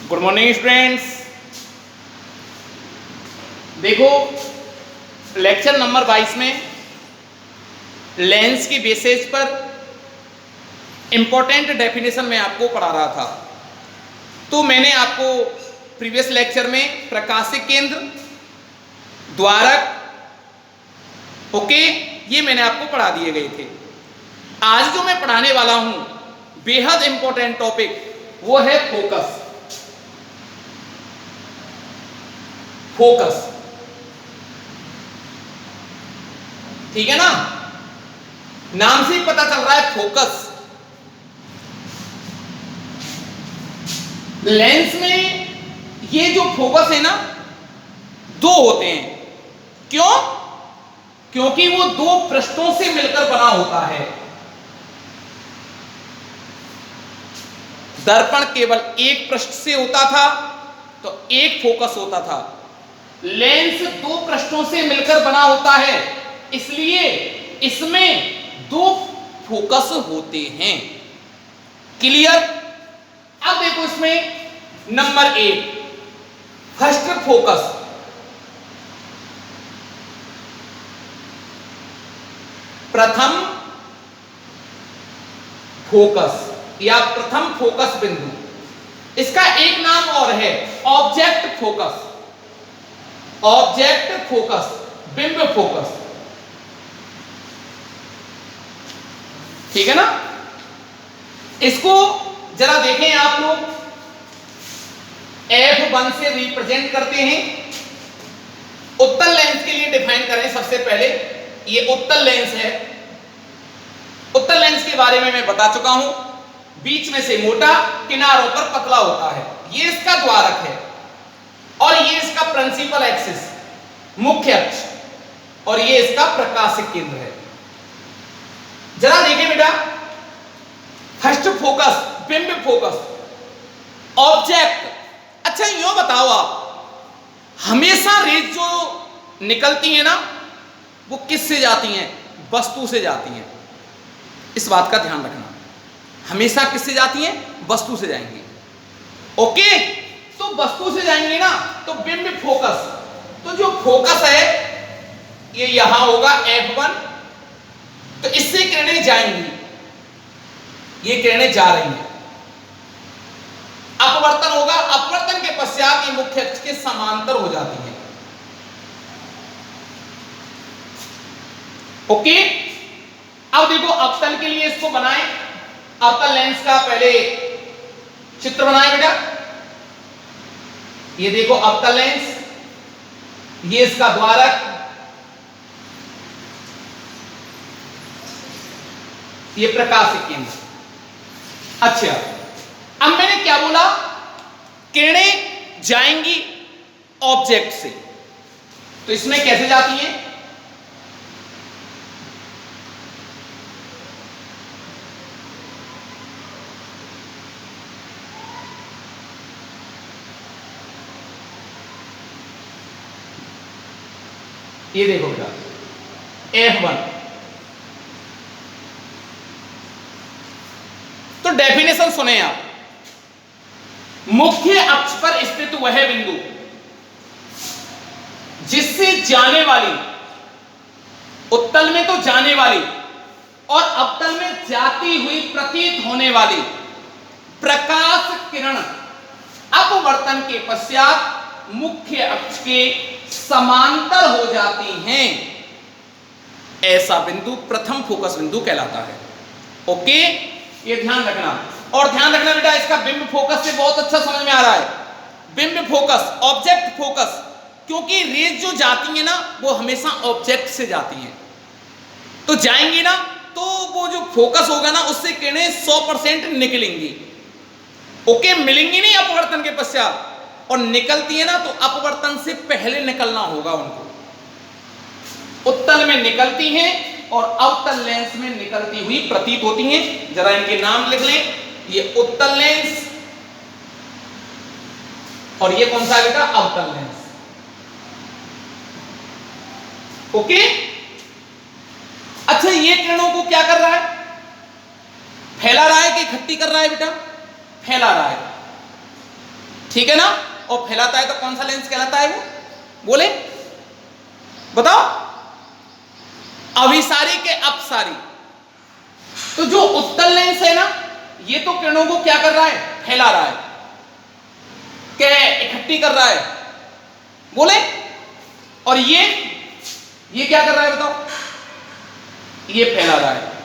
Good morning students. देखो lecture number 22 में lens की बेसिस पर इंपॉर्टेंट डेफिनेशन में आपको पढ़ा रहा था। तो मैंने आपको प्रीवियस लेक्चर में प्रकाशिक केंद्र, द्वारक, ओके, ये मैंने आपको पढ़ा दिए गए थे। आज जो मैं पढ़ाने वाला हूं बेहद इंपॉर्टेंट टॉपिक, वो है फोकस। फोकस, ठीक है ना, नाम से ही पता चल रहा है फोकस। लेंस में ये जो फोकस है ना, दो होते हैं। क्यों? क्योंकि वो दो पृष्ठों से मिलकर बना होता है। दर्पण केवल एक पृष्ठ से होता था तो एक फोकस होता था। लेंस दो पृष्ठों से मिलकर बना होता है, इसलिए इसमें दो फोकस होते हैं। क्लियर? अब देखो इसमें नंबर 1 फर्स्ट फोकस। प्रथम फोकस या प्रथम फोकस बिंदु, इसका एक नाम और है ऑब्जेक्ट फोकस। ऑब्जेक्ट फोकस, बिंब फोकस, ठीक है ना। इसको जरा देखें आप लोग, F1 से रिप्रेजेंट करते हैं। उत्तल लेंस के लिए डिफाइन करें सबसे पहले, ये उत्तल लेंस है। उत्तल लेंस के बारे में मैं बता चुका हूं, बीच में से मोटा, किनारों पर पतला होता है। ये इसका द्वारक है और ये इसका प्रिंसिपल एक्सिस, मुख्य अक्ष, और ये इसका प्रकाशिक केंद्र है। जरा देखें बेटा, फर्स्ट फोकस, बिंब फोकस, ऑब्जेक्ट। अच्छा यूं बताओ आप, हमेशा रेज जो निकलती है ना, वो किससे जाती हैं? वस्तु से जाती हैं। इस बात का ध्यान रखना, हमेशा किससे जाती हैं? वस्तु से जाएंगी। ओके, तो वस्तु से जाएंगे ना, तो बिंब फोकस, तो जो फोकस है ये यहां होगा F1, तो इससे किरणें जाएंगी, ये किरणें जा रही हैं। अपवर्तन होगा, अपवर्तन के पश्चात ये मुख्य अक्ष के समांतर हो जाती है। ओके, अब देखो अवतल के लिए इसको बनाएं। अवतल लेंस का पहले चित्र बनाएं बेटा। ये देखो अवतल लेंस, ये इसका द्वारक, ये प्रकाशिक केंद्र। अच्छा, अब मैंने क्या बोला? किरणें जाएंगी ऑब्जेक्ट से, तो इसमें कैसे जाती हैं? ये देखो बेटा F1, तो डेफिनेशन सुने आप। मुख्य अक्ष पर स्थित वह बिंदु जिससे जाने वाली, उत्तल में तो जाने वाली और अवतल में जाती हुई प्रतीत होने वाली प्रकाश किरण अपवर्तन के पश्चात मुख्य अक्ष के समांतर हो जाती हैं, ऐसा बिंदु प्रथम फोकस बिंदु कहलाता है। ओके, ये ध्यान रखना। और ध्यान रखना बेटा, इसका बिंब फोकस से बहुत अच्छा समझ में आ रहा है। बिंब फोकस, ऑब्जेक्ट फोकस, क्योंकि रेज जो जाती है ना, वो हमेशा ऑब्जेक्ट से जाती हैं, तो जाएंगी ना, तो वो जो फोकस होगा ना, उससे किरणें 100% निकलेंगी। ओके, मिलेंगी नहीं अपवर्तन के पश्चात, और निकलती है ना, तो अपवर्तन से पहले निकलना होगा उनको। उत्तल में निकलती हैं और अवतल लेंस में निकलती हुई प्रतीत होती हैं। जरा इनके नाम लिख लें, ये उत्तल लेंस और ये कौन सा बेटा? अवतल लेंस। ओके, अच्छा ये किरणों को क्या कर रहा है? फैला रहा है कि इकट्ठी कर रहा है बेटा? फैला रहा है। ठीक है ना, और फैलाता है तो कौन सा लेंस कहलाता है वो, बोले बताओ। अभिसारी के अपसारी। तो जो उत्तल लेंस है ना, ये तो किरणों को क्या कर रहा है, फैला रहा है, क्या इकट्ठी कर रहा है, बोले। और ये क्या कर रहा है बताओ, ये फैला रहा है।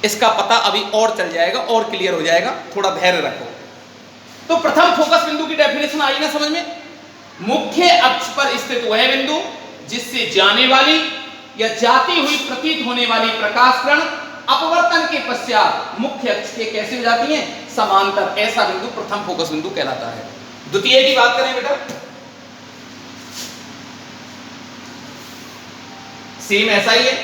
इसका पता अभी और चल जाएगा और क्लियर हो जाएगा, थोड़ा धैर्य रखो। तो प्रथम फोकस बिंदु की डेफिनेशन आई ना समझ में। मुख्य अक्ष पर स्थित वह बिंदु जिससे जाने वाली या जाती हुई प्रतीत होने वाली प्रकाश किरण अपवर्तन के पश्चात मुख्य अक्ष के कैसे हो जाती हैं, समांतर, ऐसा बिंदु प्रथम फोकस बिंदु कहलाता है। द्वितीय की बात करें बेटा, सेम ऐसा ही है।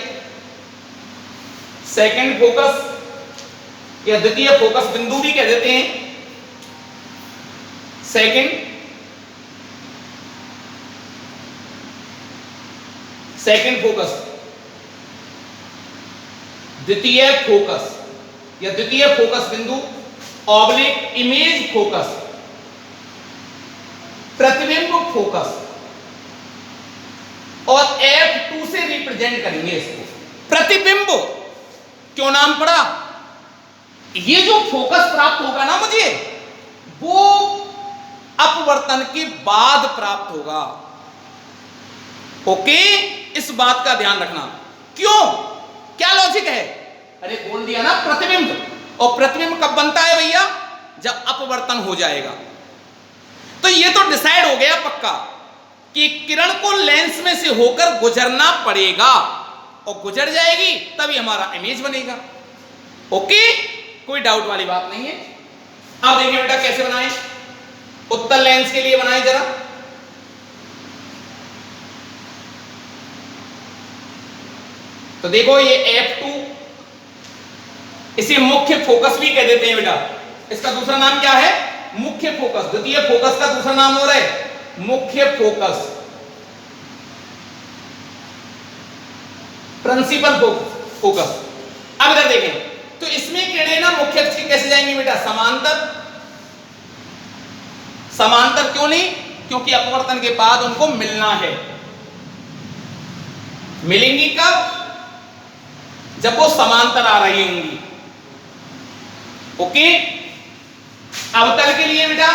सेकंड फोकस या द्वितीय फोकस बिंदु भी कह देते हैं। सेकंड फोकस, द्वितीय फोकस या द्वितीय फोकस बिंदु ऑब्लिक इमेज फोकस, प्रतिबिंब फोकस, और F2 से रिप्रेजेंट करेंगे इसको। प्रतिबिंब क्यों नाम पड़ा, ये जो फोकस प्राप्त होगा ना मुझे, वो अपवर्तन के बाद प्राप्त होगा। ओके, इस बात का ध्यान रखना। क्यों, क्या लॉजिक है, अरे बोल दिया ना प्रतिबिंब, और प्रतिबिंब कब बनता है भैया, जब अपवर्तन हो जाएगा। तो ये तो डिसाइड हो गया पक्का कि किरण को लेंस में से होकर गुजरना पड़ेगा, और गुजर जाएगी तभी हमारा इमेज बनेगा। ओके, कोई डाउट वाली बात नहीं है। अब देखिए बेटा कैसे बनाएं, उत्तल लेंस के लिए बनाएं जरा। तो देखो ये F2, इसे मुख्य फोकस भी कह देते हैं बेटा। इसका दूसरा नाम क्या है, मुख्य फोकस। द्वितीय फोकस का दूसरा नाम हो रहा है मुख्य फोकस, प्रिंसिपल फोकस। अब इधर देखें, तो इसमें किरणें ना मुख्य अक्ष की कैसे जाएंगी बेटा, समांतर। समांतर क्यों नहीं, क्योंकि अपवर्तन के बाद उनको मिलना है। मिलेंगी कब, जब वो समांतर आ रही होंगी। ओके, अवतल के लिए बेटा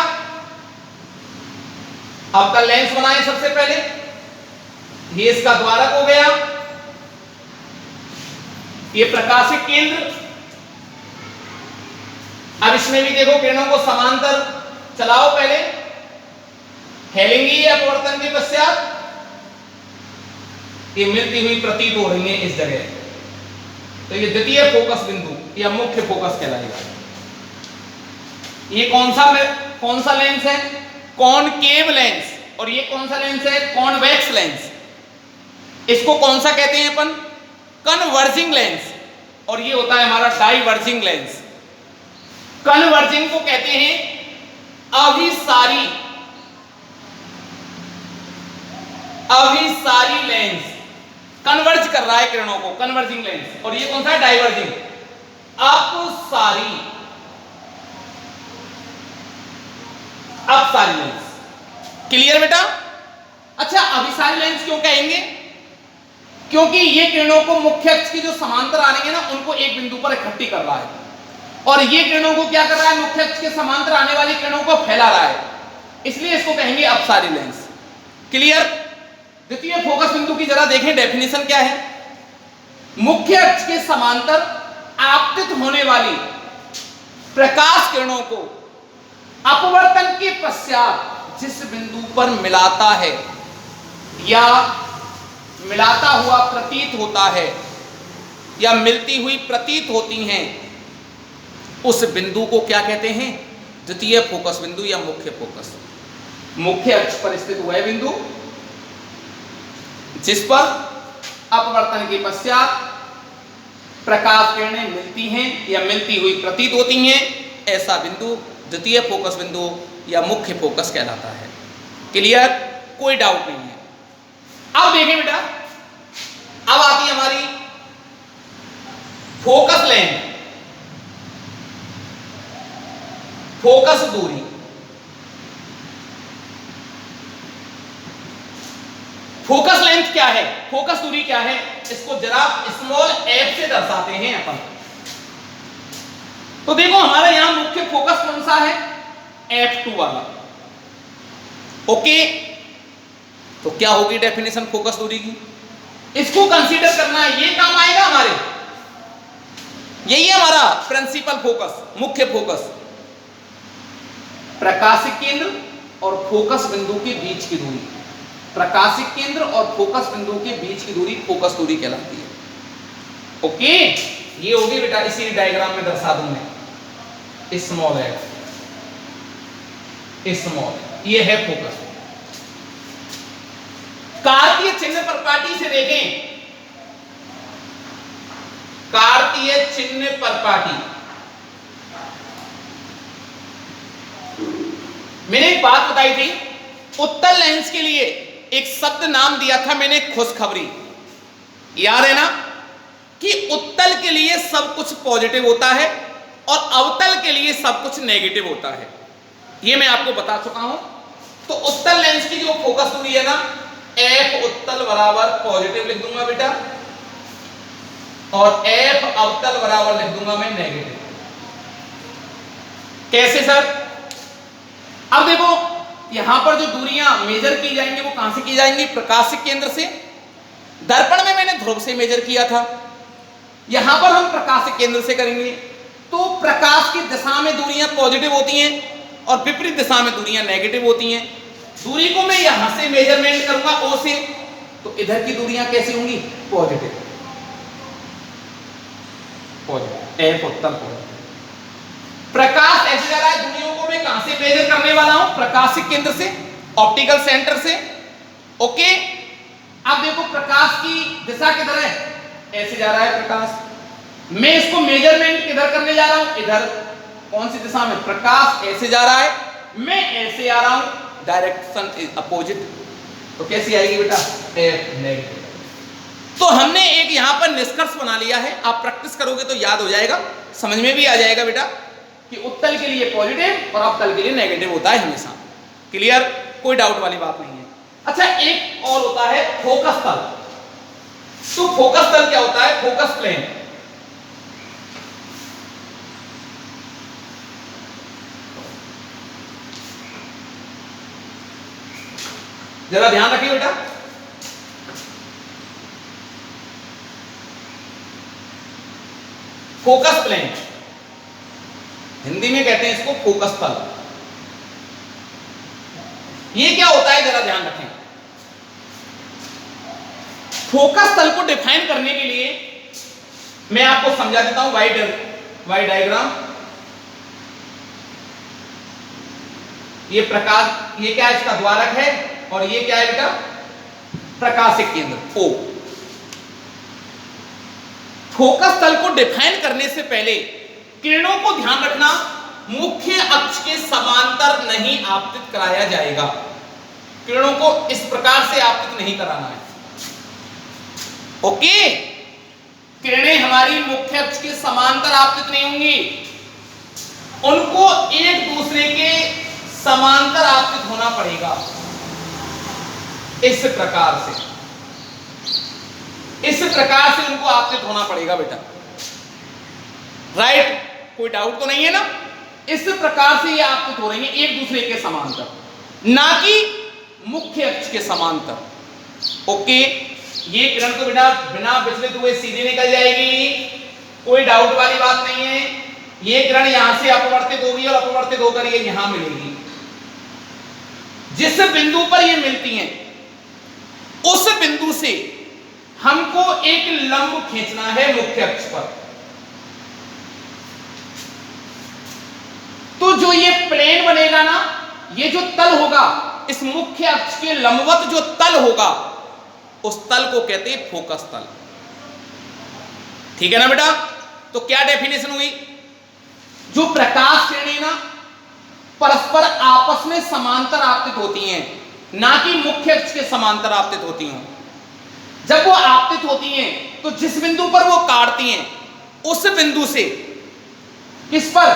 अवतल लेंस बनाए सबसे पहले। ये इसका द्वारक हो गया, ये प्रकाशिक केंद्र। अब इसमें भी देखो किरणों को समांतर चलाओ, पहले फैलेंगी अपवर्तन के पश्चात, ये मिलती हुई प्रतीत हो रही है इस जगह। तो ये द्वितीय फोकस बिंदु या मुख्य फोकस कहलाएगा। ये कौन सा लेंस है, कॉनकेव लेंस, और ये कौन सा लेंस है, कॉन्वेक्स लेंस। इसको कौन सा कहते हैं अपन, कन्वर्जिंग लेंस, और ये होता है हमारा डाइवर्जिंग लेंस। कन्वर्जिंग को कहते हैं अभिसारी लेंस, कन्वर्ज कर रहा है किरणों को, कन्वर्जिंग लेंस। और ये कौन सा है, डाइवर्जिंग, अपसारी लेंस। क्लियर बेटा। अच्छा, अभिसारी लेंस क्यों कहेंगे, क्योंकि ये किरणों को मुख्य अक्ष की जो समांतर आ रही है ना, उनको एक बिंदु पर इकट्ठी कर रहा है, और ये किरणों को क्या कर रहा है, मुख्य अक्ष के समांतर आने वाली किरणों को फैला रहा है, इसलिए इसको कहेंगे अपसारी लेंस। क्लियर। द्वितीय फोकस बिंदु की जरा देखें डेफिनेशन क्या है। मुख्य अक्ष के समांतर आपतित होने वाली प्रकाश किरणों को अपवर्तन के पश्चात जिस बिंदु पर मिलाता है या मिलाता हुआ प्रतीत होता है या मिलती हुई प्रतीत होती हैं, उस बिंदु को क्या कहते हैं, द्वितीय फोकस बिंदु या मुख्य फोकस। मुख्य अक्ष पर स्थित वह बिंदु जिस पर अपवर्तन के पश्चात प्रकाश किरणें मिलती हैं या मिलती हुई प्रतीत होती हैं, ऐसा बिंदु द्वितीय फोकस बिंदु या मुख्य फोकस कहलाता है। क्लियर, कोई डाउट नहीं है। अब देखें बेटा, अब आती है हमारी फोकस लेंथ, फोकस दूरी। फोकस लेंथ क्या है, फोकस दूरी क्या है, इसको जरा स्मॉल f से दर्शाते हैं अपन। तो देखो हमारा यहां मुख्य फोकस कौन सा है, f2 वाला। ओके, तो क्या होगी डेफिनेशन फोकस दूरी की, इसको कंसीडर करना है, ये काम आएगा हमारे। यही है हमारा प्रिंसिपल फोकस, मुख्य फोकस, प्रकाशिक केंद्र और फोकस बिंदु के बीच की दूरी। प्रकाशिक केंद्र और फोकस बिंदु के बीच की दूरी फोकस दूरी कहलाती है। ओके, ये होगी बेटा, इसी डायग्राम में दर्शा दूं मैं, स्मॉल है, स्मॉल, ये है फोकस। कार्तीय चिन्ह परिपाटी से देखें, कार्तीय चिन्ह परिपाटी, मैंने एक बात बताई थी, उत्तल लेंस के लिए एक शब्द नाम दिया था मैंने, खुशखबरी। याद है ना कि उत्तल के लिए सब कुछ पॉजिटिव होता है और अवतल के लिए सब कुछ नेगेटिव होता है, ये मैं आपको बता चुका हूं। तो उत्तल लेंस की जो फोकस दूरी है ना, f उत्तल बराबर पॉजिटिव लिख दूंगा बेटा, और f अवतल बराबर लिख दूंगा मैं नेगेटिव। कैसे सर? अब देखो यहां पर जो दूरियां मेजर की जाएंगी वो कहां से की जाएंगी, प्रकाशिक केंद्र से। दर्पण में मैंने ध्रुव से मेजर किया था, यहां पर हम प्रकाशिक केंद्र से करेंगे। तो प्रकाश की दिशा में दूरियां पॉजिटिव होती हैं और विपरीत दिशा में दूरियां नेगेटिव होती हैं। दूरी को मैं यहां से मेजरमेंट करूंगा O से, तो इधर की दूरियां कैसी होंगी, पॉजिटिव, पॉजिटिव, f उत्तल पॉजिटिव। प्रकाश ऐसे जा रहा है, दूरियों को मैं कहां से मेजर करने वाला हूं, प्रकाशिक केंद्र से, ऑप्टिकल सेंटर से। ओके, अब देखो प्रकाश की दिशा किधर है, ऐसे जा रहा है प्रकाश, मैं इसको मेजरमेंट किधर करने जा रहा हूं, इधर। कौन सी दिशा में, प्रकाश ऐसे जा रहा है, मैं ऐसे आ रहा हूं, डायरेक्शन इज अपोजिट, तो कैसी आएगी बेटा, f नेगेटिव। तो हमने एक यहां पर निष्कर्ष बना लिया है, आप प्रैक्टिस करोगे तो याद हो जाएगा, समझ में भी आ जाएगा बेटा, कि उत्तल के लिए पॉजिटिव और अवतल के लिए नेगेटिव होता है हमेशा। क्लियर, कोई डाउट वाली बात नहीं है। अच्छा, एक और होता है फोकस तल। तो फोकस तल क्या होता है, फोकस प्लेन। जरा ध्यान रखिए बेटा, फोकस प्लेन, हिंदी में कहते हैं इसको फोकस तल। ये क्या होता है, जरा ध्यान रखें। फोकस तल को डिफाइन करने के लिए मैं आपको समझा देता हूं, वाई डायग्राम। ये प्रकाश, ये क्या इसका द्वारक है, और ये क्या है बेटा, प्रकाशिक केंद्र O। फोकस तल को डिफाइन करने से पहले किरणों को ध्यान रखना, मुख्य अक्ष के समांतर नहीं आपतित कराया जाएगा। किरणों को इस प्रकार से आपतित नहीं कराना है। ओके, किरणें हमारी मुख्य अक्ष के समांतर आपतित नहीं होंगी, उनको एक दूसरे के समांतर आपतित होना पड़ेगा, इस प्रकार से, इस प्रकार से उनको आपतित होना पड़ेगा बेटा। राइट, कोई डाउट तो नहीं है ना? इस प्रकार से ये आपतित हो रही है एक दूसरे के समांतर, ना कि मुख्य अक्ष के समांतर। ओके, ये किरण तो बेटा बिना विचलित हुए सीधे निकल जाएगी, कोई डाउट वाली बात नहीं है। ये किरण यहां से अपवर्तित होगी और अपवर्तित होकर ये यहां मिलेगी। जिस बिंदु पर ये मिलती हैं उस बिंदु से हमको एक लंब खींचना है मुख्य अक्ष पर। तो जो ये प्लेन बनेगा ना, ये जो तल होगा, इस मुख्य अक्ष के लंबवत जो तल होगा, उस तल को कहते हैं फोकस तल। ठीक है ना बेटा? तो क्या डेफिनेशन हुई? जो प्रकाश किरणें ना परस्पर आपस में समांतर आपतित होती हैं, ना कि मुख्य अक्ष के समांतर आपतित होती हों। जब वो आपतित होती हैं तो जिस बिंदु पर वो काटती हैं उस बिंदु से किस पर,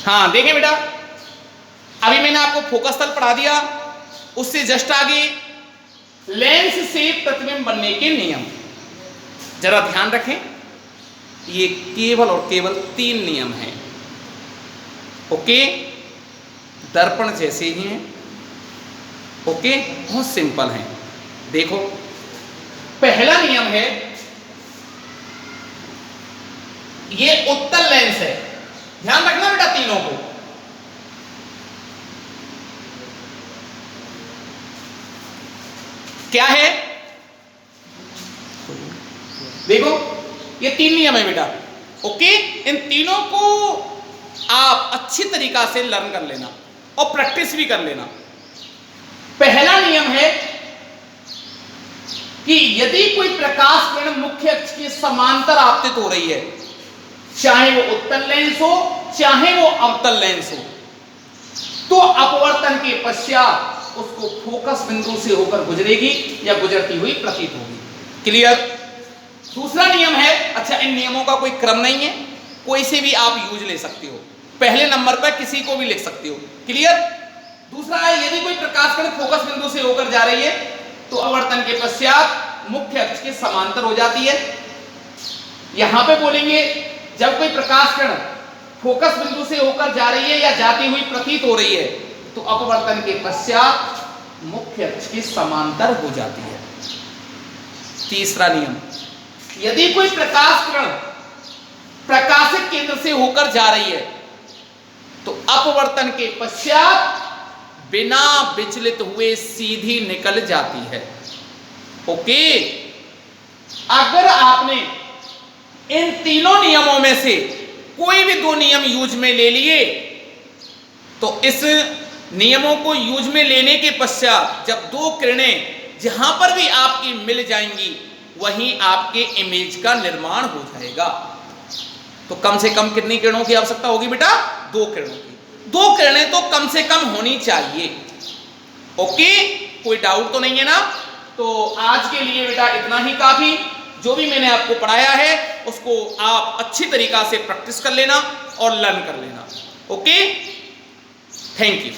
हाँ देखें बेटा, अभी मैंने आपको फोकस तल पढ़ा दिया, उससे जस्ट आगे लेंस से प्रतिबिंब बनने के नियम। जरा ध्यान रखें, ये केवल और केवल 3 नियम हैं। ओके, दर्पण जैसे ही हैं। ओके, बहुत सिंपल हैं। देखो, पहला नियम है, ये उत्तल लेंस है, ध्यान रखना बेटा तीनों को। क्या है? देखो, ये 3 नियम है बेटा। ओके, इन तीनों को आप अच्छी तरीका से लर्न कर लेना और प्रैक्टिस भी कर लेना। पहला नियम है कि यदि कोई प्रकाश किरण मुख्य अक्ष के समांतर आपतित हो रही है, चाहे वो उत्तल लेंस हो चाहे वो अवतल लेंस हो, तो अपवर्तन के पश्चात उसको फोकस बिंदु से होकर गुजरेगी या गुजरती हुई प्रतीत होगी। क्लियर? दूसरा नियम है, अच्छा इन नियमों का कोई क्रम नहीं है, कोई से भी आप यूज ले सकते हो, पहले नंबर पर किसी को भी लिख सकते हो। क्लियर? दूसरा है, यदि कोई प्रकाश किरण फोकस बिंदु से होकर जा रही है तो अपवर्तन के पश्चात मुख्य अक्ष के समांतर हो जाती है। यहां पे बोलेंगे जब कोई प्रकाश किरण फोकस बिंदु से होकर जा रही है या जाती हुई प्रतीत हो रही है तो अपवर्तन के पश्चात मुख्य अक्ष के समांतर हो जाती है। तीसरा नियम, यदि कोई प्रकाश किरण प्रकाशित केंद्र से होकर जा रही है तो अपवर्तन के पश्चात बिना विचलित हुए सीधी निकल जाती है। ओके, अगर आपने इन तीनों नियमों में से कोई भी 2 नियम यूज में ले लिए तो इस नियमों को यूज में लेने के पश्चात जब 2 किरणें जहां पर भी आपकी मिल जाएंगी वहीं आपके इमेज का निर्माण हो जाएगा। तो कम से कम कितनी किरणों की आवश्यकता होगी बेटा? 2 किरणों की। 2 किरणें तो कम से कम होनी चाहिए। ओके, कोई डाउट तो नहीं है ना? तो आज के लिए बेटा इतना ही काफी। जो भी मैंने आपको पढ़ाया है उसको आप अच्छी तरीका से प्रैक्टिस कर लेना और लर्न कर लेना। Okay, thank you.